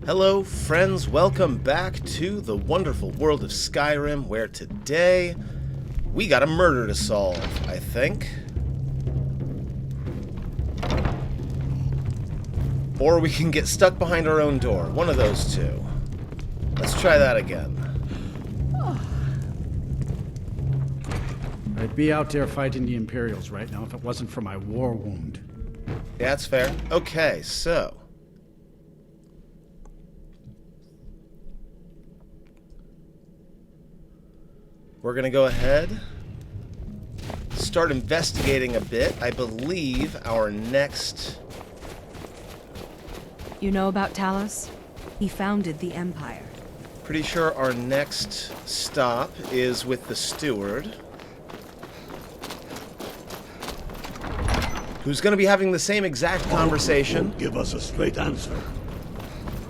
Hello, friends. Welcome back to the wonderful world of Skyrim, where today we got a murder to solve, I think. Or we can get stuck behind our own door. One of those two. Let's try that again. I'd be out there fighting the Imperials right now if it wasn't for my war wound. Yeah, that's fair. Okay, so... we're gonna go ahead, start investigating a bit. I believe our next... You know about Talos? He founded the Empire. Pretty sure our next stop is with the steward, who's gonna be having the same exact conversation. Won't give us a straight answer.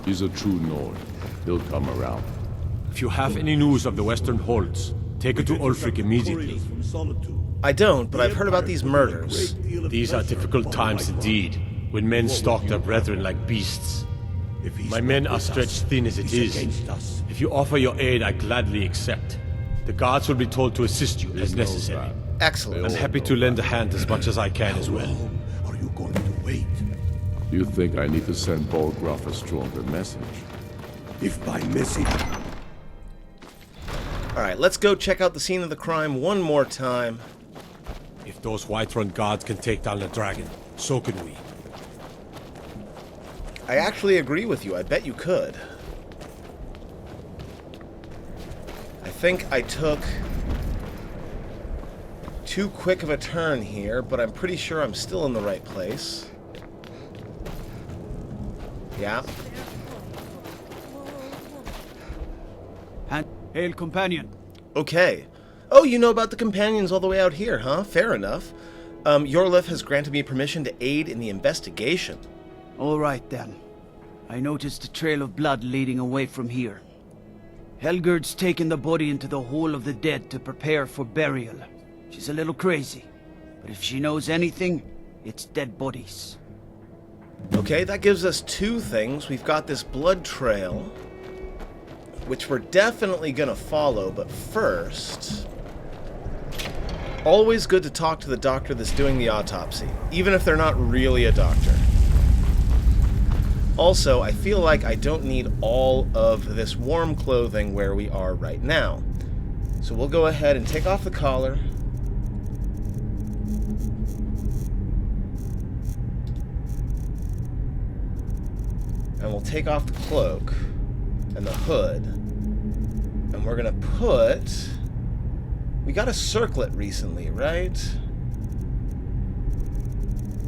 He's a true Nord. He'll come around. If you have any news of the Western Holds, take it to Ulfric immediately. I don't, but I've heard about these murders. These are difficult times indeed, when men stalk their brethren like beasts. My men are stretched thin as it is. If you offer your aid, I gladly accept. The guards will be told to assist you as necessary. Excellent. I'm happy to lend a hand as much as I can as well. Are you going to wait? You think I need to send Bolgraf a stronger message? If by message... Alright, let's go check out the scene of the crime one more time. If those Whiterun guards can take down the dragon, so can we. I actually agree with you. I bet you could. I think I took too quick of a turn here, but I'm pretty sure I'm still in the right place. Yeah. Hail, companion. Okay. Oh, you know about the companions all the way out here, huh? Fair enough. Yorlif has granted me permission to aid in the investigation. All right, then. I noticed a trail of blood leading away from here. Helgerd's taken the body into the Hall of the Dead to prepare for burial. She's a little crazy, but if she knows anything, it's dead bodies. Okay, that gives us two things. We've got this blood trail, which we're definitely gonna follow, but first... always good to talk to the doctor that's doing the autopsy, even if they're not really a doctor. Also, I feel like I don't need all of this warm clothing where we are right now. So we'll go ahead and take off the collar. And we'll take off the cloak and the hood. And we're gonna put... we got a circlet recently, right?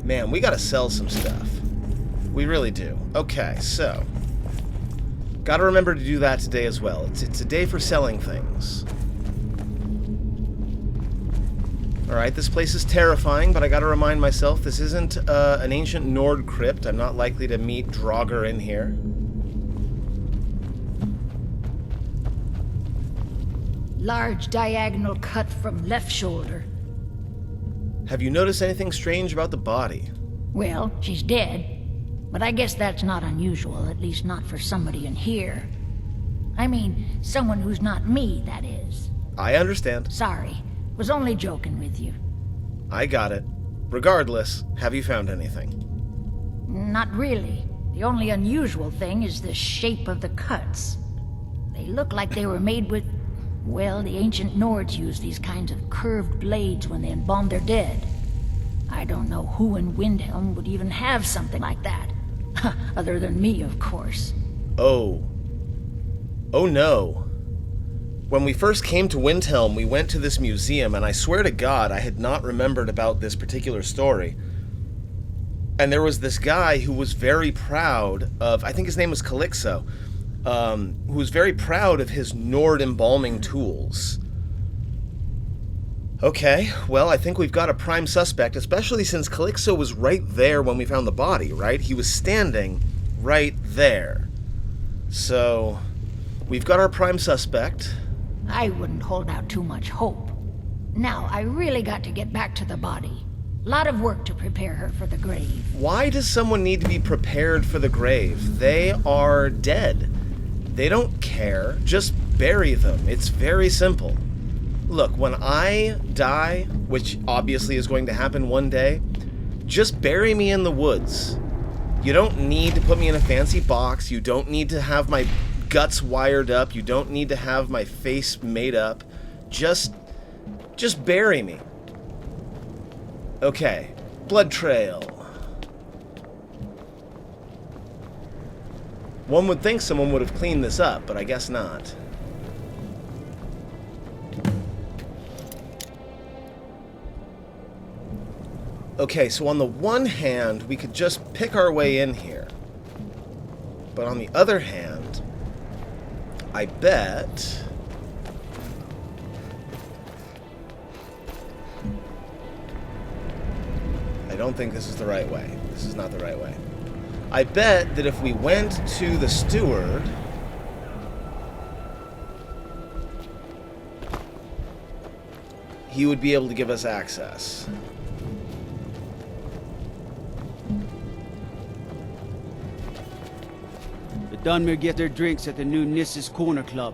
Man, we gotta sell some stuff. We really do. Okay, so... gotta remember to do that today as well. It's a day for selling things. Alright, this place is terrifying, but I gotta remind myself this isn't an ancient Nord crypt. I'm not likely to meet Draugr in here. Large diagonal cut from left shoulder. Have you noticed anything strange about the body? Well, she's dead. But I guess that's not unusual, at least not for somebody in here. I mean, someone who's not me, that is. I understand. Sorry. Was only joking with you. I got it. Regardless, have you found anything? Not really. The only unusual thing is the shape of the cuts. They look like they were made with... well, the ancient Nords used these kinds of curved blades when they embalmed their dead. I don't know who in Windhelm would even have something like that. Other than me, of course. Oh. Oh no. When we first came to Windhelm, we went to this museum, and I swear to God, I had not remembered about this particular story. And there was this guy who was very proud of, I think his name was Calixo, who was very proud of his Nord embalming tools. Okay, well, I think we've got a prime suspect, especially since Calixo was right there when we found the body, right? He was standing right there. So, we've got our prime suspect. I wouldn't hold out too much hope. Now, I really got to get back to the body. Lot of work to prepare her for the grave. Why does someone need to be prepared for the grave? They are dead. They don't care. Just bury them. It's very simple. Look, when I die, which obviously is going to happen one day, just bury me in the woods. You don't need to put me in a fancy box. You don't need to have my guts wired up. You don't need to have my face made up. Just bury me. Okay, blood trail. One would think someone would have cleaned this up, but I guess not. Okay, so on the one hand, we could just pick our way in here. But on the other hand, I bet... I don't think this is the right way. This is not the right way. I bet that if we went to the steward... he would be able to give us access. The Dunmer get their drinks at the new Nissa's Corner Club.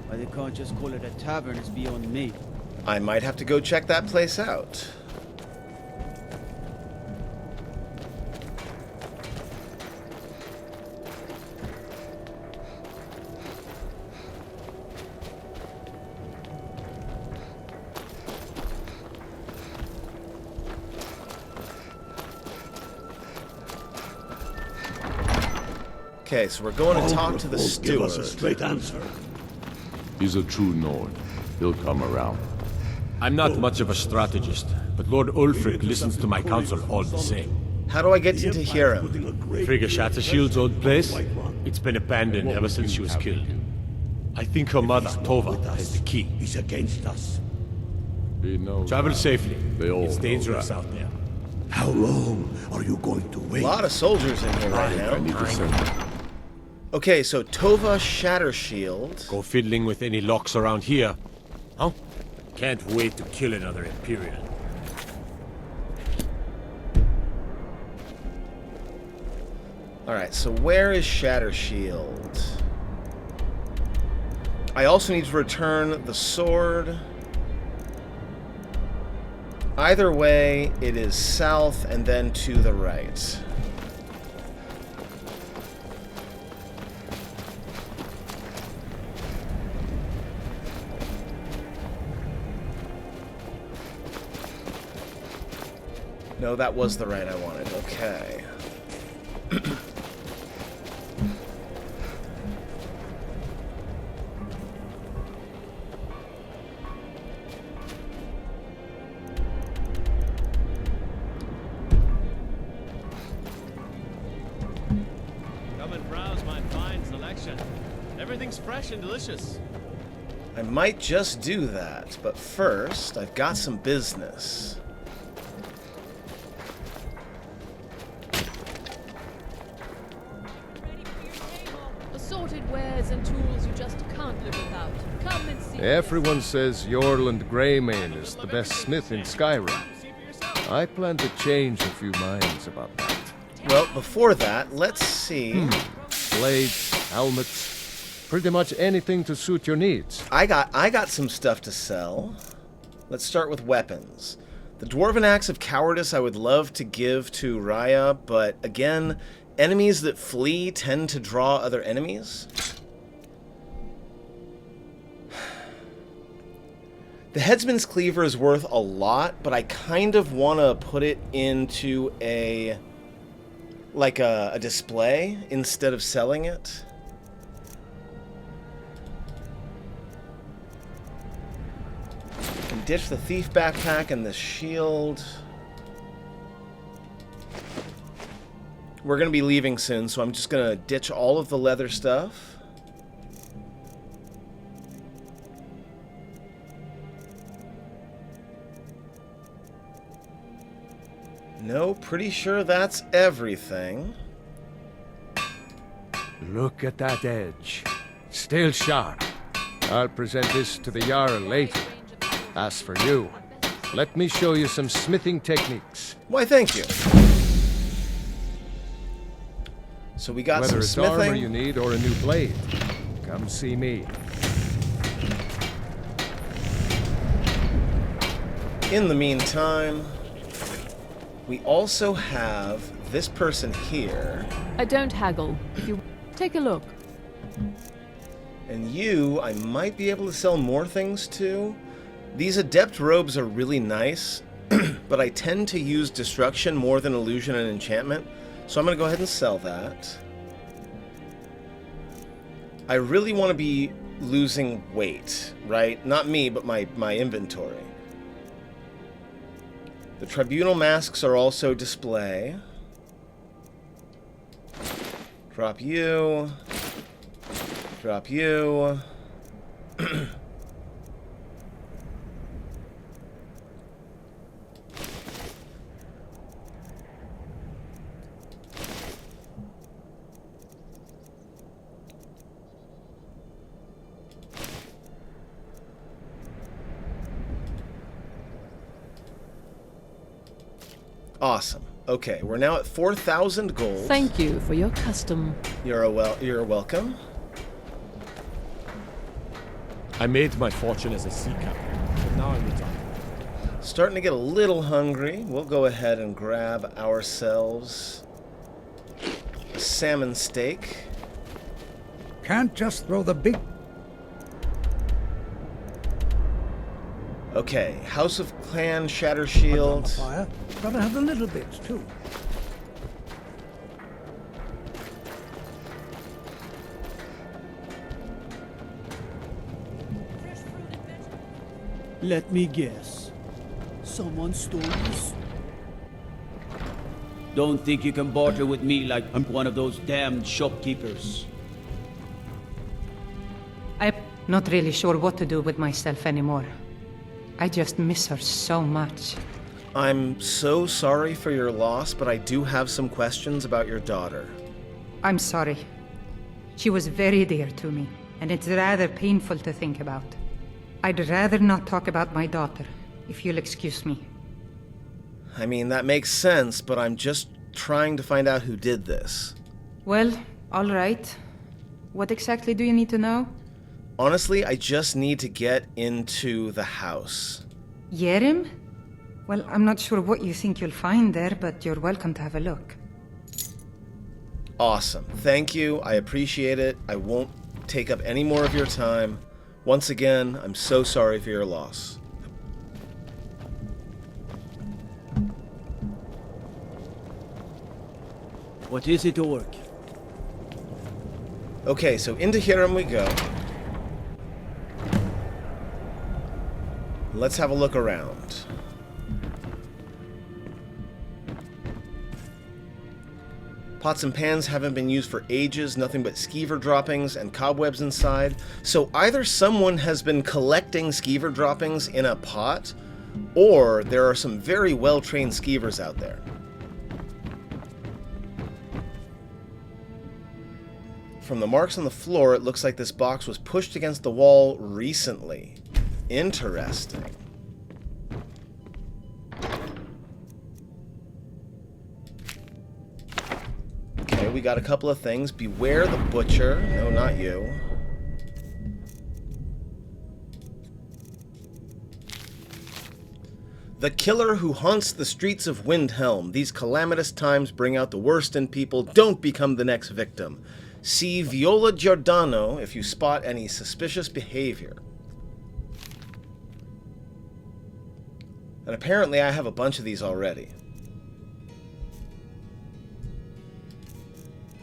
Why they can't just call it a tavern is beyond me. I might have to go check that place out. Okay, so we're going to talk to the Give us a steward. straight answer. He's a true Nord. He'll come around. I'm not much of a strategist, but Lord Ulfric listens to my counsel all the same. How do I get to hear him? Frigga Shattershield's old place? It's been abandoned ever since she was killed. I think her mother, Tova, has the key. He's against us. He knows Travel that. safely. They all It's know dangerous that. out there. How long are you going to A wait? lot of soldiers in here right I need now. to send... Okay, so Tova Shattershield. Go fiddling with any locks around here. Huh? Can't wait to kill another Imperial. Alright, so where is Shattershield? I also need to return the sword. Either way, it is south and then to the right. No, that was the right I wanted. Okay. Come and browse my fine selection. Everything's fresh and delicious. I might just do that, but first, I've got some business. Assorted wares and tools you just can't live without. Come and see. Everyone says Jorland Greymane is the best smith in Skyrim. I plan to change a few minds about that. Well, before that, let's see. Blades, helmets, pretty much anything to suit your needs. I got some stuff to sell. Let's start with weapons. The Dwarven Axe of Cowardice I would love to give to Raya, but again, enemies that flee tend to draw other enemies. The Headsman's Cleaver is worth a lot, but I kind of want to put it into a display instead of selling it. And ditch the thief backpack and the shield. We're going to be leaving soon, so I'm just going to ditch all of the leather stuff. No, pretty sure that's everything. Look at that edge. Still sharp. I'll present this to the Jarl later. As for you, Let me show you some smithing techniques. Why, thank you. So we got Whether some it's armor smithing. you need or a new blade, come see me. In the meantime, we also have this person here. I don't haggle. If you take a look. And you, I might be able to sell more things to. These adept robes are really nice, but I tend to use destruction more than illusion and enchantment, so I'm going to go ahead and sell that. I really want to be losing weight, right? Not me, but my inventory. The tribunal masks are also display. Drop you. Drop you. Awesome. Okay, we're now at 4,000 gold. Thank you for your custom. You're welcome. I made my fortune as a sea captain, but now I'm retired. Starting to get a little hungry. We'll go ahead and grab ourselves a salmon steak. Can't just throw the big... Okay, House of Clan Shatter on the Shield. fire. Gotta have the little bits, too. Let me guess. Someone stole this? Don't think you can barter with me like I'm one of those damned shopkeepers. I'm not really sure what to do with myself anymore. I just miss her so much. I'm so sorry for your loss, but I do have some questions about your daughter. I'm sorry. She was very dear to me, and it's rather painful to think about. I'd rather not talk about my daughter, if you'll excuse me. I mean, that makes sense, but I'm just trying to find out who did this. Well, all right. What exactly do you need to know? Honestly, I just need to get into the house. Yerim? Well, I'm not sure what you think you'll find there, but you're welcome to have a look. Awesome. Thank you. I appreciate it. I won't take up any more of your time. Once again, I'm so sorry for your loss. What is it, Orc? Okay, so into Hiram we go. Let's have a look around. Pots and pans haven't been used for ages, nothing but skeever droppings and cobwebs inside. So either someone has been collecting skeever droppings in a pot, or there are some very well-trained skeevers out there. From the marks on the floor, it looks like this box was pushed against the wall recently. Interesting. Okay, we got a couple of things. Beware the butcher. No, not you. The killer who haunts the streets of Windhelm. These calamitous times bring out the worst in people. Don't become the next victim. See Viola Giordano if you spot any suspicious behavior. And apparently I have a bunch of these already.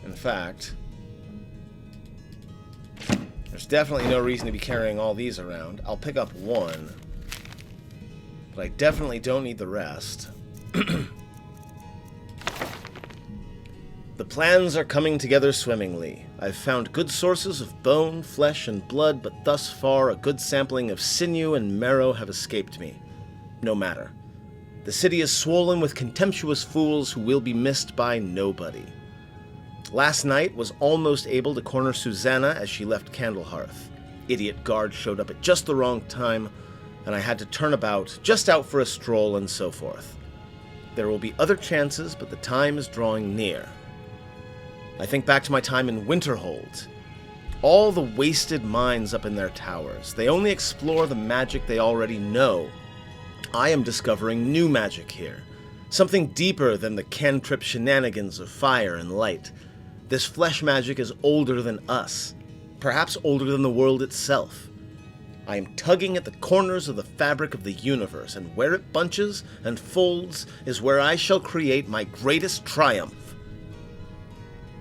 In fact, there's definitely no reason to be carrying all these around. I'll pick up one, but I definitely don't need the rest. The plans are coming together swimmingly. I've found good sources of bone, flesh, and blood, but thus far a good sampling of sinew and marrow have escaped me. No matter. The city is swollen with contemptuous fools who will be missed by nobody. Last night was almost able to corner Susanna as she left Candlehearth. Idiot guard showed up at just the wrong time. and I had to turn about, just out for a stroll and so forth. There will be other chances, but the time is drawing near. I think back to my time in Winterhold. All the wasted minds up in their towers. They only explore the magic they already know. I am discovering new magic here. Something deeper than the cantrip shenanigans of fire and light. This flesh magic is older than us. Perhaps older than the world itself. I am tugging at the corners of the fabric of the universe, and where it bunches and folds is where I shall create my greatest triumph.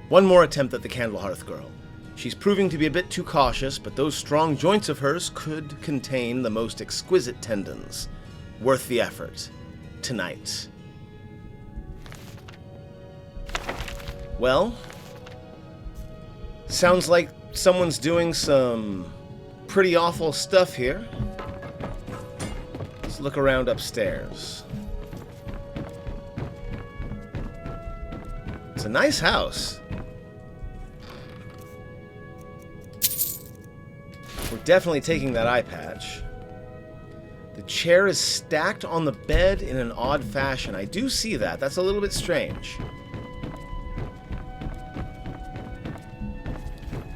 One more attempt at the Candlehearth girl. She's proving to be a bit too cautious, but those strong joints of hers could contain the most exquisite tendons. Worth the effort. Tonight. Well, sounds like someone's doing some pretty awful stuff here. Let's look around upstairs. It's a nice house. We're definitely taking that eye patch. The chair is stacked on the bed in an odd fashion. I do see that. That's a little bit strange.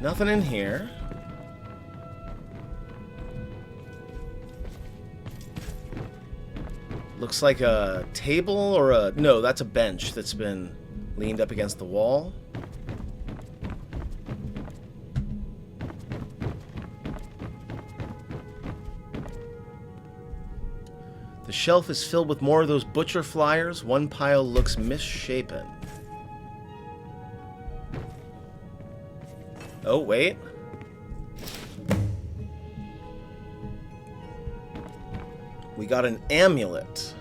Nothing in here. Looks like a table or a... No, that's a bench that's been leaned up against the wall. The shelf is filled with more of those butcher flyers. One pile looks misshapen. Oh, wait. We got an amulet.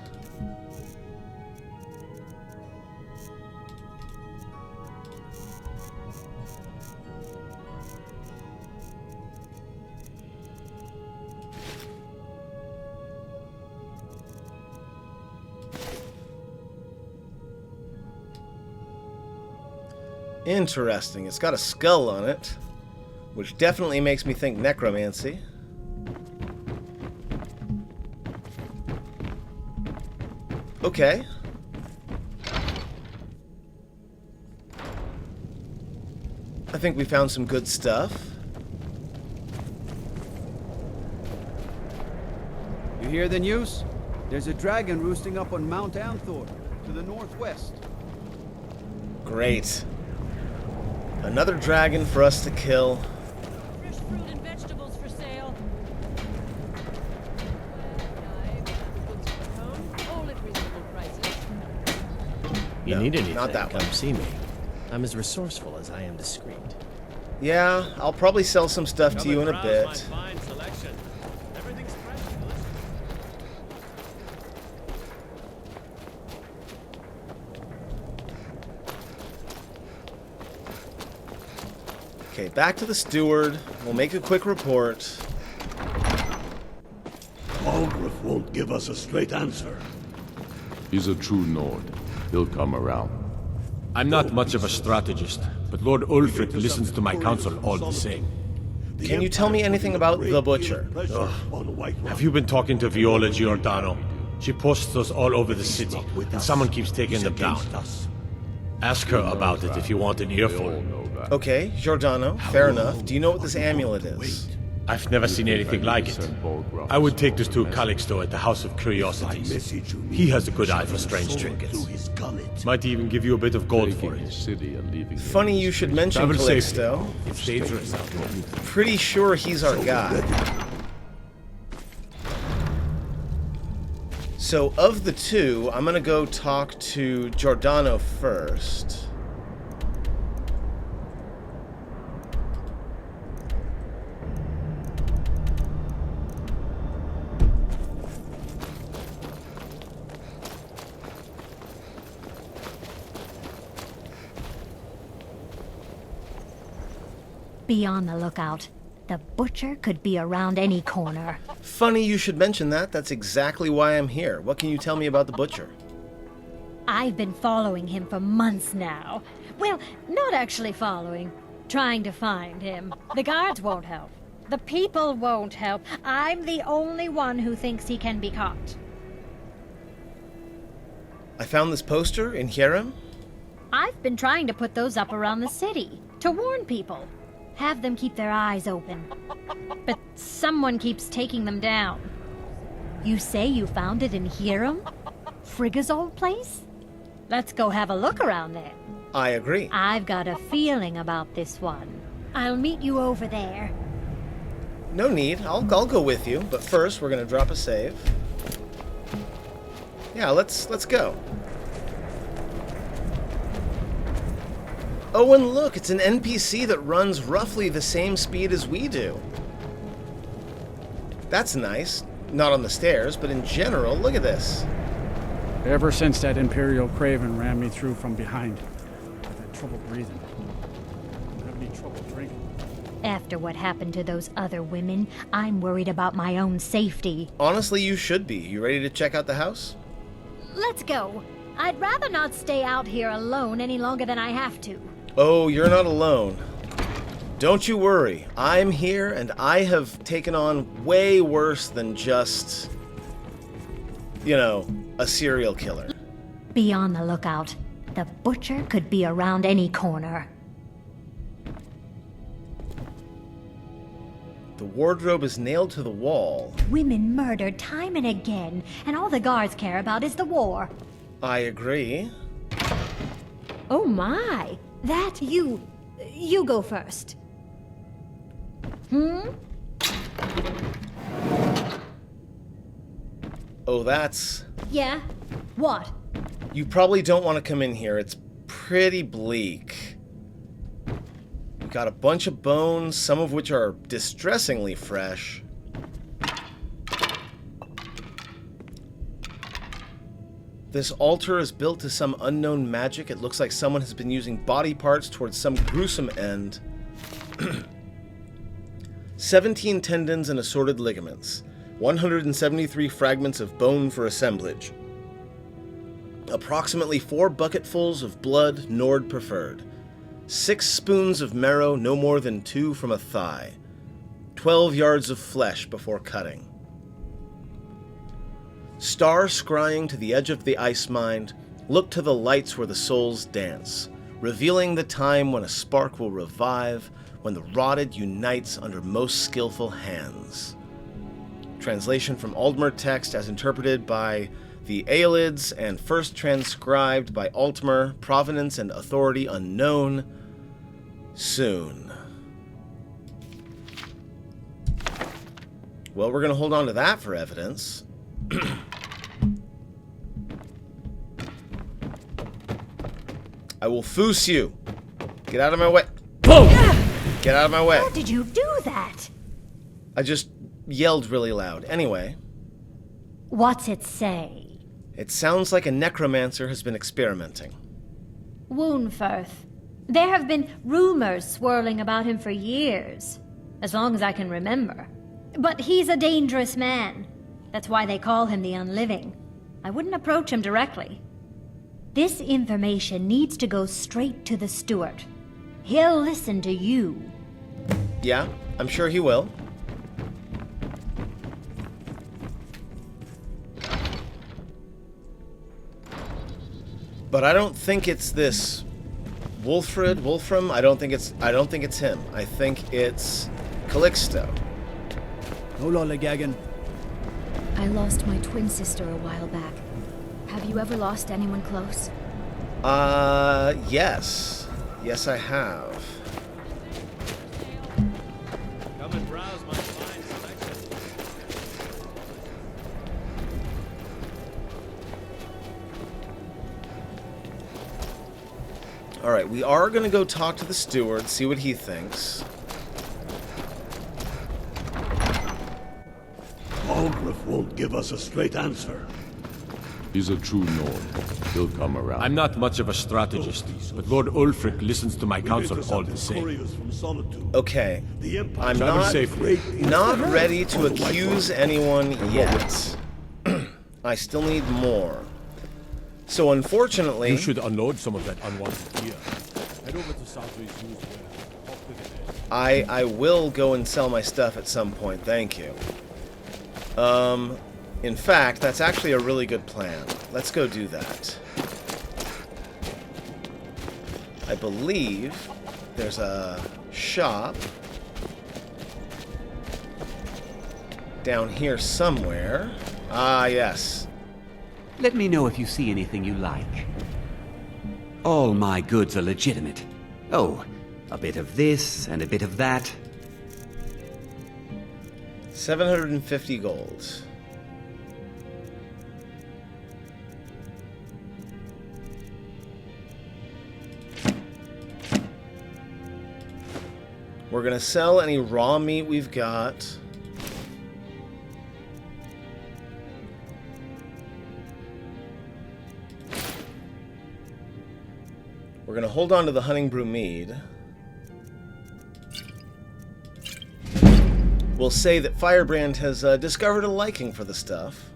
Interesting. It's got a skull on it, which definitely makes me think necromancy. Okay. I think we found some good stuff. You hear the news? There's a dragon roosting up on Mount Anthor, to the northwest. Great. Another dragon for us to kill. Fresh fruit and vegetables for sale. All at reasonable prices. You No, need anything, not that come one. see me. I'm as resourceful as I am discreet. Yeah, I'll probably sell some stuff to you in a bit. My fine selection. Everything's fresh and delicious. Okay, back to the steward. We'll make a quick report. Balgruuf won't give us a straight answer. He's a true Nord. He'll come around. I'm not much of a strategist, but Lord Ulfric listens to my counsel all the same. Can you tell me anything about the butcher? Have you been talking to Viola Giordano? She posts us all over the city, and someone keeps taking them down. Ask her about it if you want an earful. Okay, Giordano, fair enough. Do you know what this amulet is? I've never seen anything like it. I would take this to Calixto at the House of Curiosities. He has a good eye for strange trinkets. Might even give you a bit of gold for it. Funny you should mention Travel Calixto. safely. It's dangerous out there. Pretty sure he's our guy. So, of the two, I'm gonna go talk to Giordano first. Be on the lookout. The butcher could be around any corner. Funny you should mention that. That's exactly why I'm here. What can you tell me about the butcher? I've been following him for months now. Well, not actually following. Trying to find him. The guards won't help. The people won't help. I'm the only one who thinks he can be caught. I found this poster in Skyrim. I've been trying to put those up around the city, to warn people. Have them keep their eyes open. But someone keeps taking them down. You say you found it in Skyrim? Frigga's old place? Let's go have a look around there. I agree. I've got a feeling about this one. I'll meet you over there. No need. I'll go with you. But first, we're gonna drop a save. Yeah, let's go. Oh, and look, it's an NPC that runs roughly the same speed as we do. That's nice. Not on the stairs, but in general, look at this. Ever since that Imperial Craven ran me through from behind, I've had trouble breathing. I don't have any trouble drinking. After what happened to those other women, I'm worried about my own safety. Honestly, you should be. You ready to check out the house? Let's go. I'd rather not stay out here alone any longer than I have to. Oh, you're not alone. Don't you worry. I'm here, and I have taken on way worse than just, you know, a serial killer. Be on the lookout. The butcher could be around any corner. The wardrobe is nailed to the wall. Women murdered time and again, and all the guards care about is the war. I agree. Oh my! That you go first. Oh, that's... Yeah? What? You probably don't want to come in here. It's pretty bleak. We got a bunch of bones, some of which are distressingly fresh. This altar is built to some unknown magic. It looks like someone has been using body parts towards some gruesome end. 17 tendons and assorted ligaments. 173 fragments of bone for assemblage. Approximately 4 bucketfuls of blood, Nord preferred. 6 spoons of marrow, no more than 2 from a thigh. 12 yards of flesh before cutting. Star scrying to the edge of the ice mind, look to the lights where the souls dance, revealing the time when a spark will revive, when the rotted unites under most skillful hands. Translation from Aldmer text as interpreted by the Aelids and first transcribed by Altmer, provenance and authority unknown. Soon. Well, we're going to hold on to that for evidence. I will foos you. Get out of my way. Boom! Get out of my way. How did you do that? I just yelled really loud. Anyway. What's it say? It sounds like a necromancer has been experimenting. Woundfirth. There have been rumors swirling about him for years, as long as I can remember. But he's a dangerous man. That's why they call him the Unliving. I wouldn't approach him directly. This information needs to go straight to the steward. He'll listen to you. Yeah, I'm sure he will. But I don't think it's this Wolfram. I don't think it's him. I think it's Calixto. I lost my twin sister a while back. Have you ever lost anyone close? Yes. Yes, I have. Come and browse my fine selection. Alright, we are going to go talk to the steward, see what he thinks. Algrif won't give us a straight answer. He's a true Nord. He'll come around. I'm not much of a strategist, but Lord Ulfric listens to my counsel all the same. Okay, I'm Travel not safely. not ready to accuse anyone yet. I still need more. So unfortunately... You should unload some of that unwanted gear. Head over to Sasori's used warehouse. Talk to the man. I will go and sell my stuff at some point, thank you. In fact, that's actually a really good plan. Let's go do that. I believe there's a shop down here somewhere. Ah, yes. Let me know if you see anything you like. All my goods are legitimate. Oh, a bit of this and a bit of that. 750 gold. We're gonna sell any raw meat we've got. We're gonna hold on to the hunting brew mead. We'll say that Firebrand has discovered a liking for the stuff.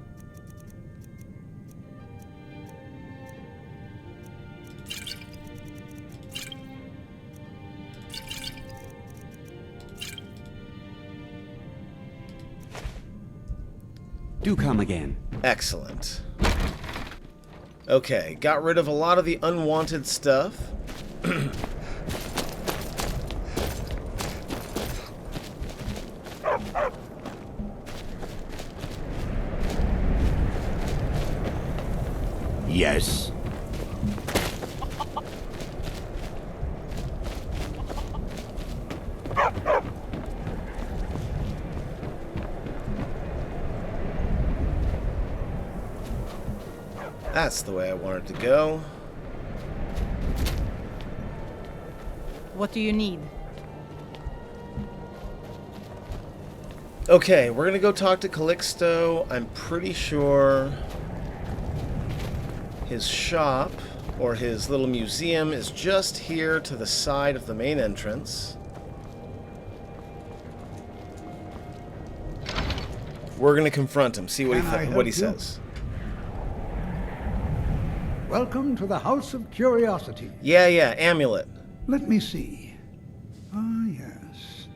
Do come again. Excellent. Okay, got rid of a lot of the unwanted stuff. Yes. That's the way I want it to go. What do you need? Okay, we're gonna go talk to Calixto. I'm pretty sure his shop, or his little museum, is just here to the side of the main entrance. We're gonna confront him, see what he says. Welcome to the House of Curiosity. Yeah, amulet. Let me see. Ah, yes.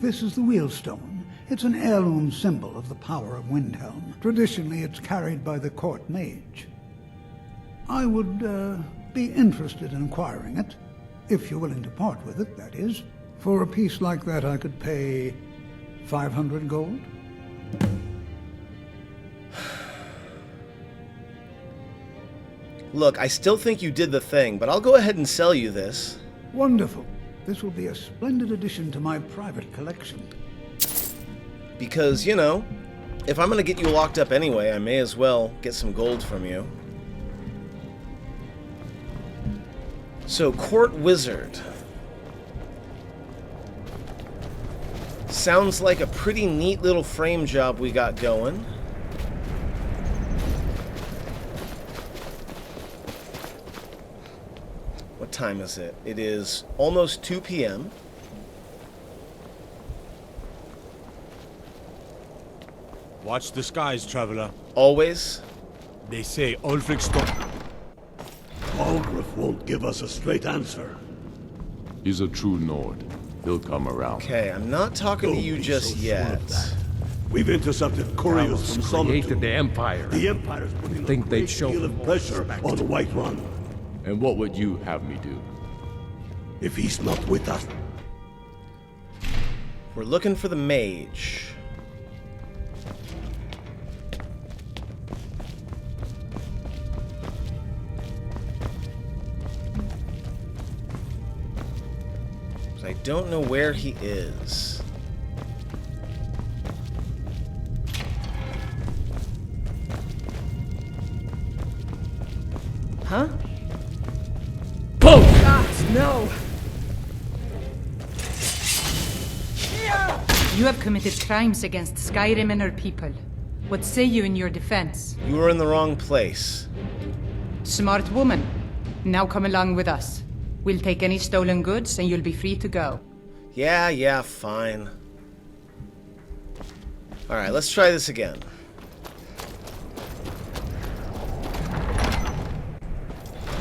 This is the wheelstone. It's an heirloom symbol of the power of Windhelm. Traditionally, it's carried by the court mage. I would be interested in acquiring it, if you're willing to part with it, that is. For a piece like that, I could pay 500 gold. Look, I still think you did the thing, but I'll go ahead and sell you this. Wonderful. This will be a splendid addition to my private collection. Because, you know, if I'm gonna get you locked up anyway, I may as well get some gold from you. So, Court Wizard. Sounds like a pretty neat little frame job we got going. What time is it? It is almost 2 p.m. Watch the skies, traveler. Always. They say Ulfric stop. Algrif won't give us a straight answer. He's a true Nord. He'll come around. Okay, I'm not talking to you just yet. We've intercepted couriers from created the Empire. The Empire's putting Think a they'd great show deal of pressure on Whiterun. And what would you have me do? If he's not with us, We're looking for the mage. I don't know where he is. Huh? Boom! God, no! You have committed crimes against Skyrim and her people. What say you in your defense? You were in the wrong place. Smart woman. Now come along with us. We'll take any stolen goods and you'll be free to go. Yeah, fine. Alright, let's try this again.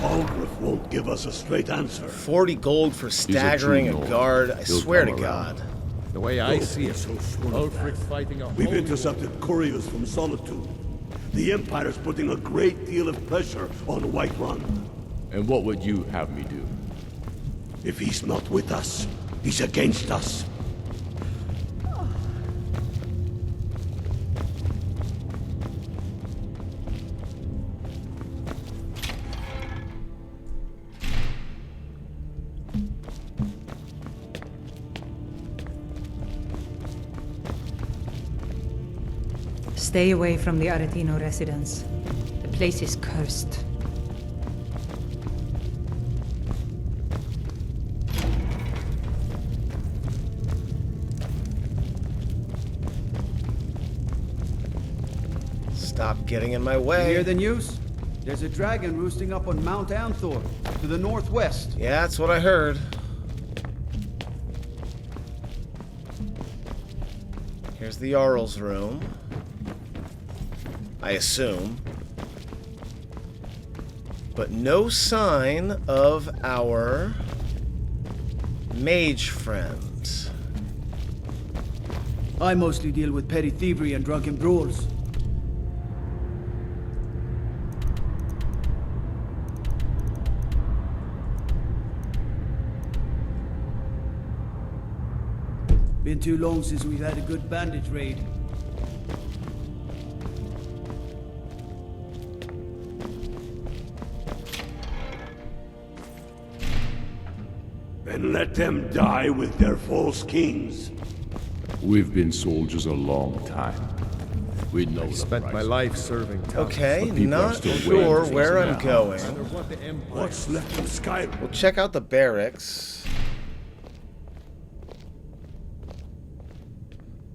Balgruuf won't give us a straight answer. 40 gold for staggering a guard. I swear to God. The way I see it, Ulfric's fighting a We've whole intercepted couriers from Solitude. The Empire's putting a great deal of pressure on Whiterun. And what would you have me do? If he's not with us, he's against us. Stay away from the Aretino residence. The place is cursed. Stop getting in my You way. hear the news? There's a dragon roosting up on Mount Anthor, to the northwest. Yeah, that's what I heard. Here's the Jarl's room. I assume. But no sign of our mage friend. I mostly deal with petty thievery and drunken brawls. Been too long since we've had a good bandage raid. And let them die with their false kings. We've been soldiers a long time. We know the Spent price. my life serving town. Okay, But people are not still sure waiting where for I'm now. going. What's left of Skyrim? We'll check out the barracks.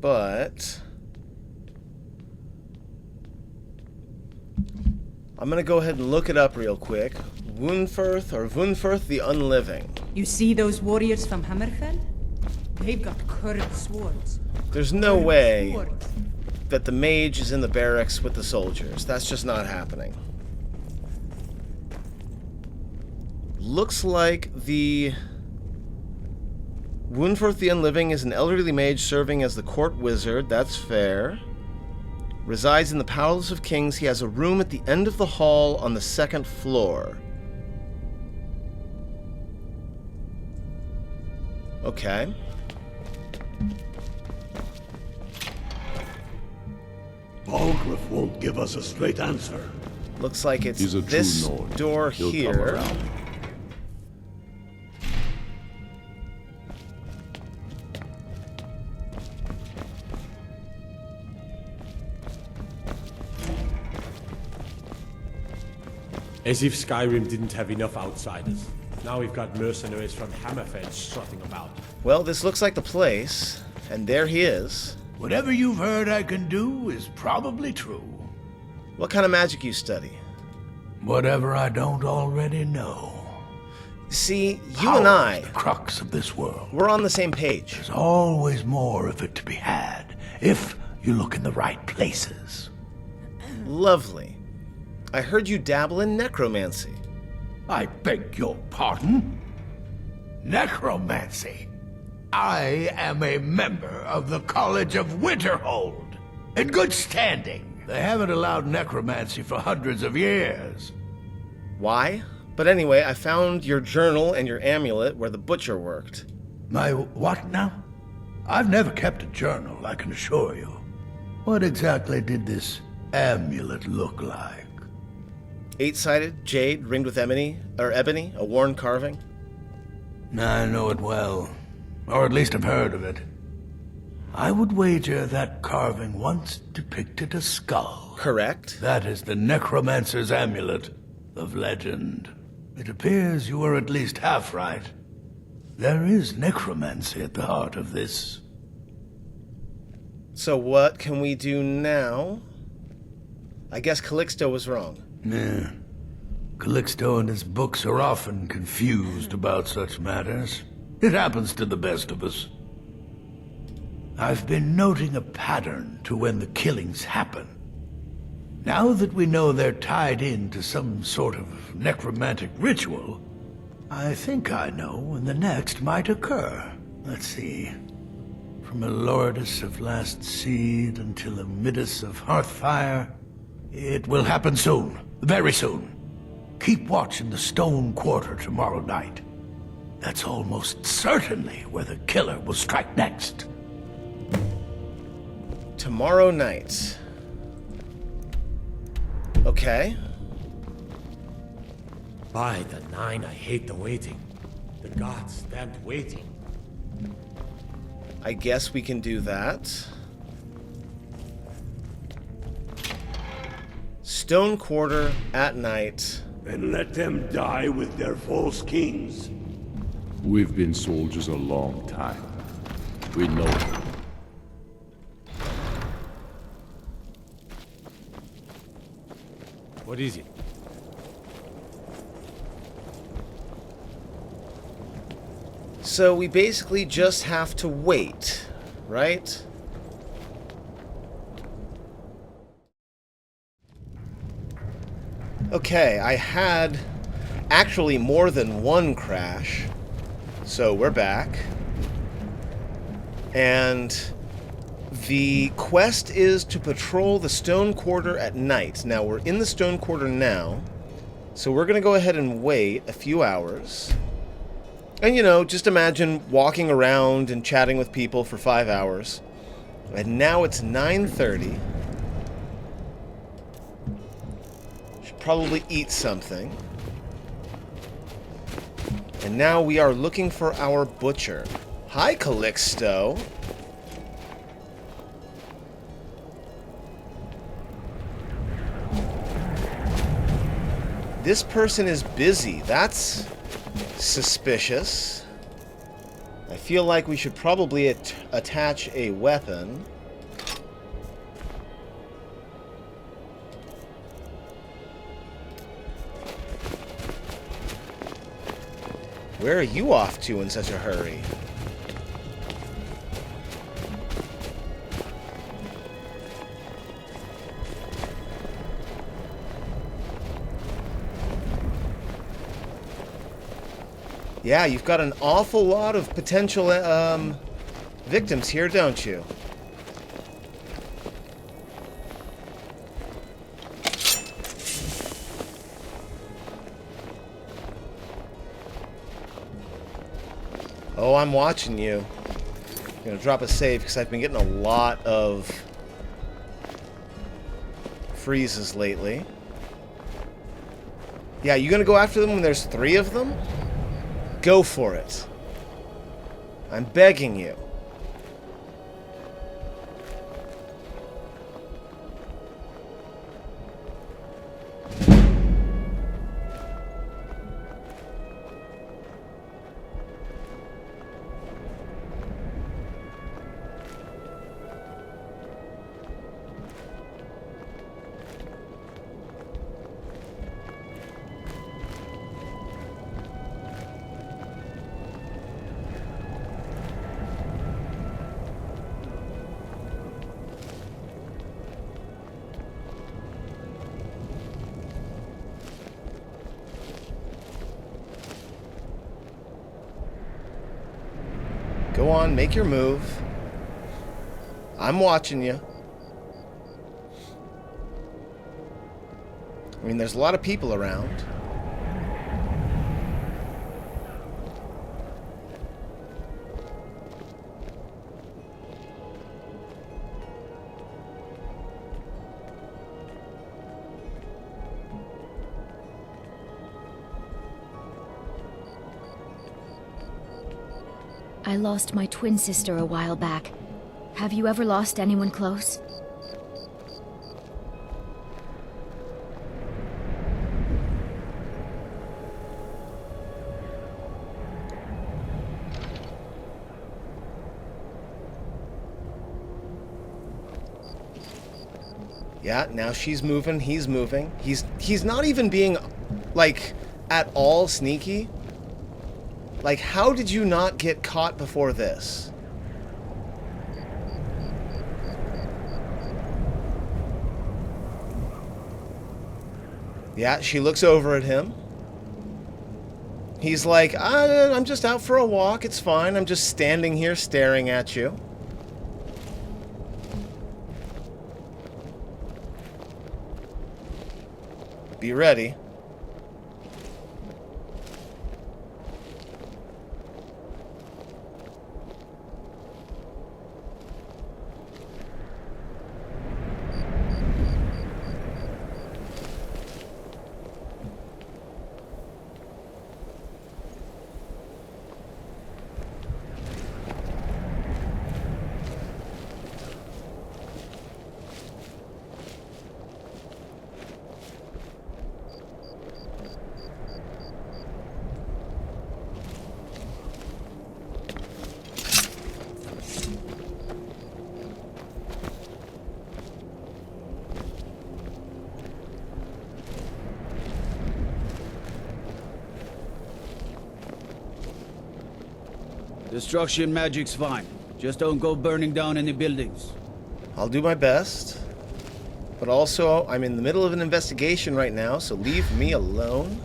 But I'm gonna go ahead and look it up real quick. Wundfirth the Unliving. You see those warriors from Hammerfell? They've got curved swords. There's no Curved way swords. that the mage is in the barracks with the soldiers. That's just not happening. Looks like the Wundfirth the Unliving is an elderly mage serving as the court wizard. That's fair. Resides in the Palace of Kings. He has a room at the end of the hall on the 2nd floor. Okay. Balgruuf won't give us a straight answer. Looks like it's He's a true this Nord. door He'll come here. around. As if Skyrim didn't have enough outsiders. Now we've got mercenaries from Hammerfell strutting about. Well, this looks like the place, and there he is. Whatever you've heard I can do is probably true. What kind of magic you study? Whatever I don't already know. See, you Power and I, is the crux of this world. we're on the same page. There's always more of it to be had, if you look in the right places. Lovely. I heard you dabble in necromancy. I beg your pardon? Necromancy? I am a member of the College of Winterhold. In good standing. They haven't allowed necromancy for hundreds of years. Why? But anyway, I found your journal and your amulet where the butcher worked. My what now? I've never kept a journal, I can assure you. What exactly did this amulet look like? 8-sided, jade, ringed with ebony, a worn carving. I know it well. Or at least I've heard of it. I would wager that carving once depicted a skull. Correct. That is the necromancer's amulet of legend. It appears you were at least half right. There is necromancy at the heart of this. So what can we do now? I guess Calixto was wrong. Yeah. Calixto and his books are often confused about such matters. It happens to the best of us. I've been noting a pattern to when the killings happen. Now that we know they're tied into some sort of necromantic ritual, I think I know when the next might occur. Let's see. From Elordis of Last Seed until Amidus of Hearthfire, it will happen soon. Very soon. Keep watch in the Stone Quarter tomorrow night. That's almost certainly where the killer will strike next. Tomorrow night. Okay. By the nine, I hate the waiting. The gods stand waiting. I guess we can do that. Stone Quarter at night. And let them die with their false kings. We've been soldiers a long time. We know it. What is it? So we basically just have to wait, right? Okay, I had actually more than one crash. So we're back. And the quest is to patrol the Stone Quarter at night. Now, we're in the Stone Quarter now. So we're going to go ahead and wait a few hours. And, you know, just imagine walking around and chatting with people for 5 hours. And now it's 9:30. Should probably eat something. And now we are looking for our butcher. Hi, Calixto. This person is busy. That's suspicious. I feel like we should probably attach a weapon. Where are you off to in such a hurry? Yeah, you've got an awful lot of potential victims here, don't you? Oh, I'm watching you. I'm gonna drop a save because I've been getting a lot of freezes lately. Yeah, you gonna go after them when there's 3 of them? Go for it. I'm begging you. Go on, make your move. I'm watching you. I mean, there's a lot of people around. I lost my twin sister a while back. Have you ever lost anyone close? Yeah, now she's moving, he's moving. He's not even being, like, at all sneaky. Like, how did you not get caught before this? Yeah, she looks over at him. He's like, I'm just out for a walk. It's fine. I'm just standing here staring at you. Be ready. Destruction magic's fine. Just don't go burning down any buildings. I'll do my best. But also, I'm in the middle of an investigation right now, so leave me alone.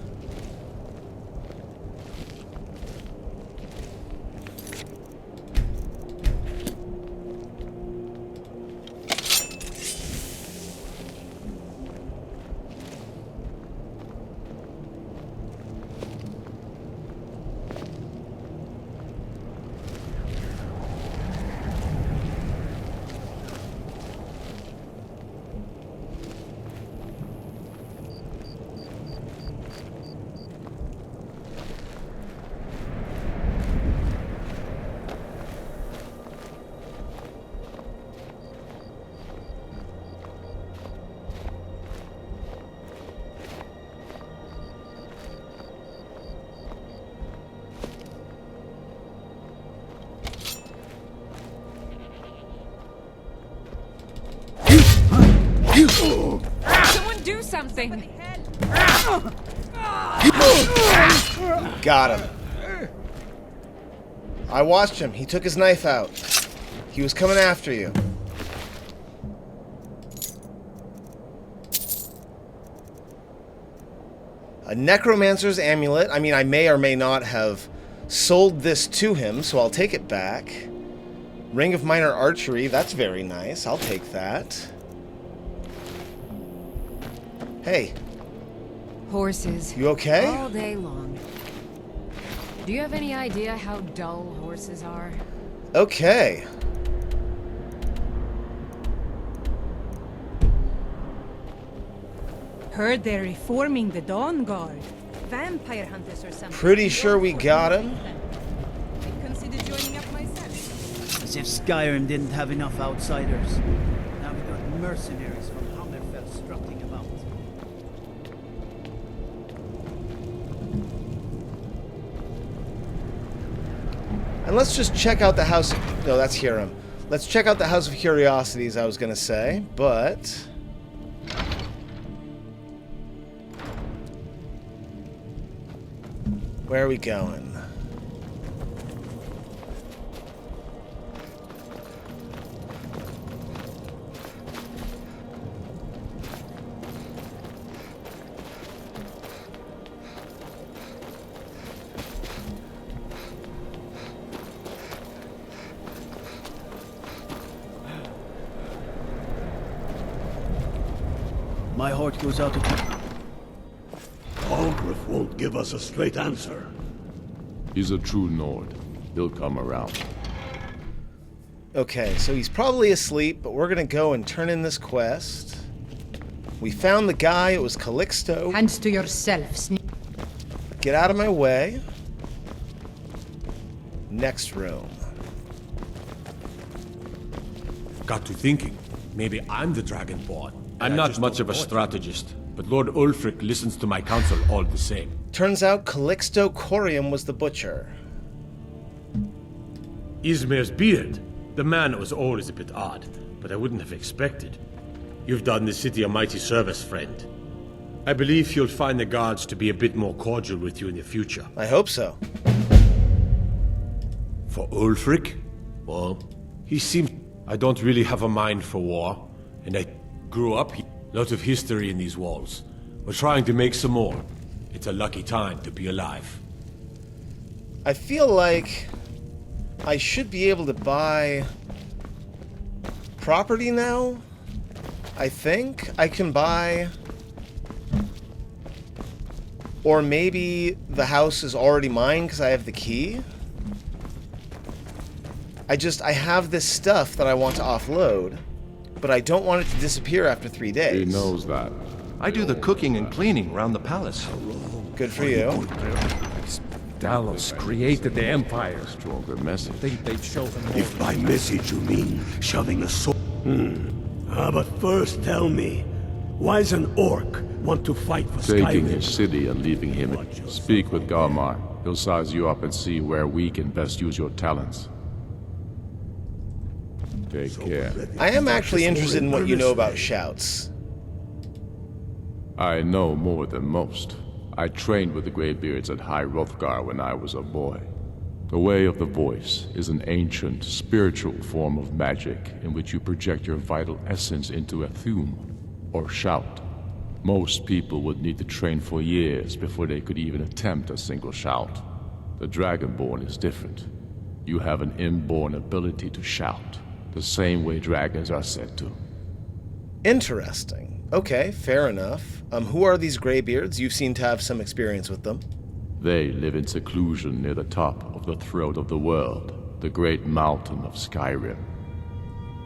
Someone do something! Got him. I watched him. He took his knife out. He was coming after you. A necromancer's amulet. I mean, I may or may not have sold this to him, so I'll take it back. Ring of minor archery. That's very nice. I'll take that. Hey. Horses. You okay? All day long. Do you have any idea how dull horses are? Okay. Heard they're reforming the Dawn Guard. Vampire hunters or something. Pretty sure we got him. I consider joining up myself. As if Skyrim didn't have enough outsiders. Now we got mercenaries from Hammerfell strutting about. And let's just check out the house. No, that's Hiram. Let's check out the House of Curiosities, I was gonna say, but where are we going? My heart goes out to... Algrif won't give us a straight answer. He's a true Nord. He'll come around. Okay, so he's probably asleep, but we're gonna go and turn in this quest. We found the guy. It was Calixto. Hands to yourself, Get out of my way. Next room. Got to thinking. Maybe I'm the Dragonborn. I'm not much of a strategist, but Lord Ulfric listens to my counsel all the same. Turns out Calixto Corium was the butcher. Ismir's beard. The man was always a bit odd, but I wouldn't have expected. You've done the city a mighty service, friend. I believe you'll find the guards to be a bit more cordial with you in the future. I hope so. For Ulfric? Well, he seems... I don't really have a mind for war, and I grew up here. Lot of history in these walls. We're trying to make some more. It's a lucky time to be alive. I feel like I should be able to buy property now. I think I can buy... Or maybe the house is already mine because I have the key. I have this stuff that I want to offload, but I don't want it to disappear after 3 days. He knows that. I do the cooking and cleaning around the palace. Good for you. Dallas created the Empire. Stronger message. They'd show them If by message you mean shoving a sword... but first tell me, why does an orc want to fight for Taking Skyrim? his city and leaving him. Speak with Galmar. He'll size you up and see where we can best use your talents. Take care. I am actually interested in what you know about shouts. I know more than most. I trained with the Greybeards at High Hrothgar when I was a boy. The Way of the Voice is an ancient, spiritual form of magic in which you project your vital essence into a thume, or shout. Most people would need to train for years before they could even attempt a single shout. The Dragonborn is different. You have an inborn ability to shout, the same way dragons are said to. Interesting. Okay, fair enough. Who are these Greybeards? You seem to have some experience with them. They live in seclusion near the top of the throat of the world, the great mountain of Skyrim.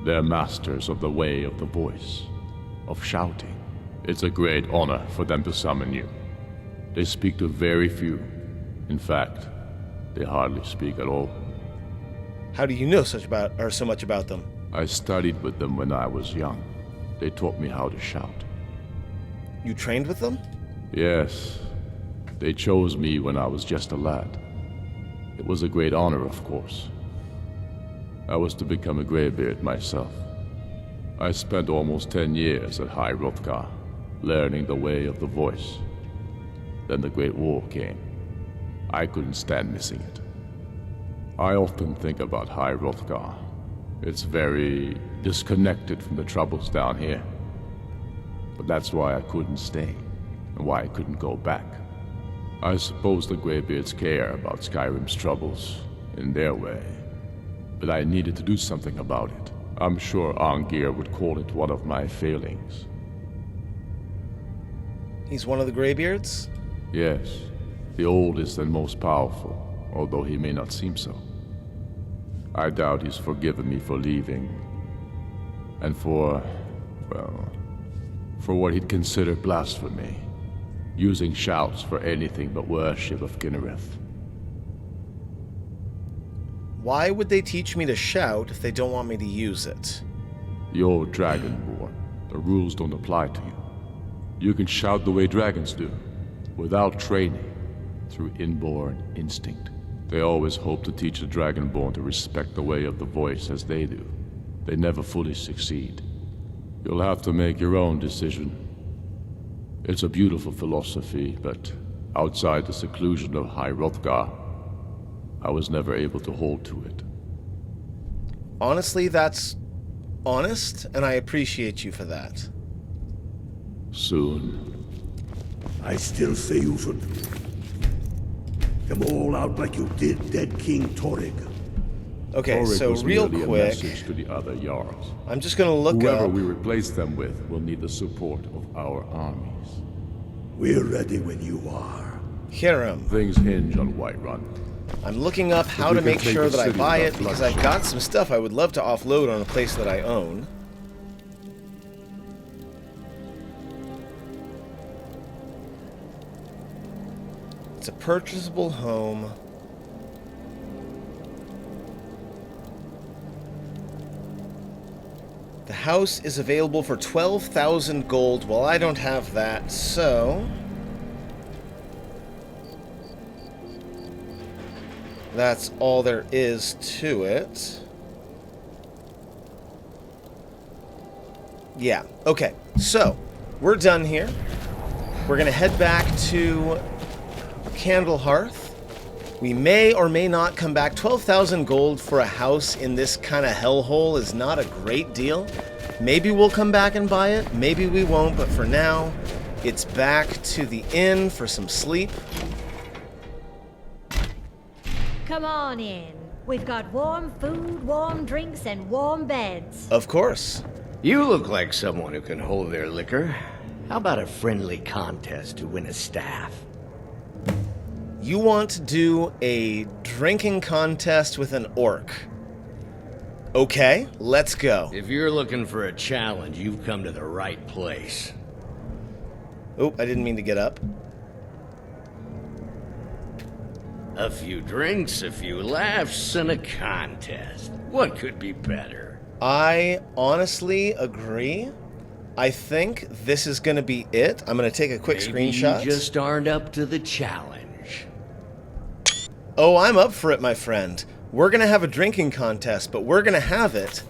They're masters of the Way of the Voice, of shouting. It's a great honor for them to summon you. They speak to very few. In fact, they hardly speak at all. How do you know so much about them? I studied with them when I was young. They taught me how to shout. You trained with them? Yes. They chose me when I was just a lad. It was a great honor, of course. I was to become a Greybeard myself. I spent almost 10 years at High Hrothgar, learning the Way of the Voice. Then the Great War came. I couldn't stand missing it. I often think about High Hrothgar. It's very disconnected from the troubles down here. But that's why I couldn't stay, and why I couldn't go back. I suppose the Greybeards care about Skyrim's troubles, in their way. But I needed to do something about it. I'm sure Angir would call it one of my failings. He's one of the Greybeards? Yes, the oldest and most powerful, although he may not seem so. I doubt he's forgiven me for leaving. And for what he'd consider blasphemy. Using shouts for anything but worship of Kinnereth. Why would they teach me to shout if they don't want me to use it? You're Dragonborn. The rules don't apply to you. You can shout the way dragons do, without training, through inborn instinct. They always hope to teach the Dragonborn to respect the Way of the Voice as they do. They never fully succeed. You'll have to make your own decision. It's a beautiful philosophy, but outside the seclusion of High Hrothgar, I was never able to hold to it. Honestly, that's honest, and I appreciate you for that. Soon. I still say you should... them all out like you did dead King Torrig. Okay, Torrig so was real merely quick, a message to the other Jarls. I'm just gonna look Whoever up... we replace them with will need the support of our armies. We're ready when you are. Hiram. Things hinge on Whiterun. I'm looking up how we to can make take sure the that I city buy without it, because bloodshed. I've got some stuff I would love to offload on a place that I own. It's a purchasable home. The house is available for 12,000 gold. Well, I don't have that, so... that's all there is to it. Yeah, okay. So, we're done here. We're gonna head back to Candlehearth. We may or may not come back. 12,000 gold for a house in this kind of hellhole is not a great deal. Maybe we'll come back and buy it. Maybe we won't, but for now, It's back to the inn for some sleep. Come on in. We've got warm food, warm drinks, and warm beds. Of course. You look like someone who can hold their liquor. How about a friendly contest to win a staff? You want to do a drinking contest with an orc. Okay, let's go. If you're looking for a challenge, you've come to the right place. Oh, I didn't mean to get up. A few drinks, a few laughs, and a contest. What could be better? I honestly agree. I think this is going to be it. I'm going to take a quick screenshot. You just aren't up to the challenge. Oh, I'm up for it, my friend. We're going to have a drinking contest, but we're going to have it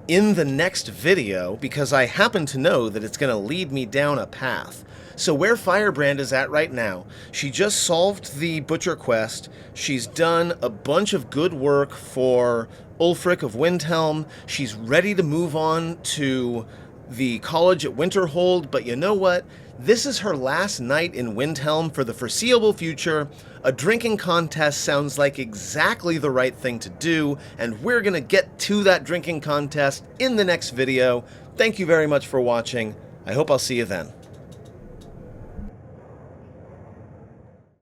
in the next video because I happen to know that it's going to lead me down a path. So where Firebrand is at right now, she just solved the Butcher quest. She's done a bunch of good work for Ulfric of Windhelm. She's ready to move on to the college at Winterhold, but you know what? This is her last night in Windhelm for the foreseeable future. A drinking contest sounds like exactly the right thing to do, and we're gonna get to that drinking contest in the next video. Thank you very much for watching. I hope I'll see you then.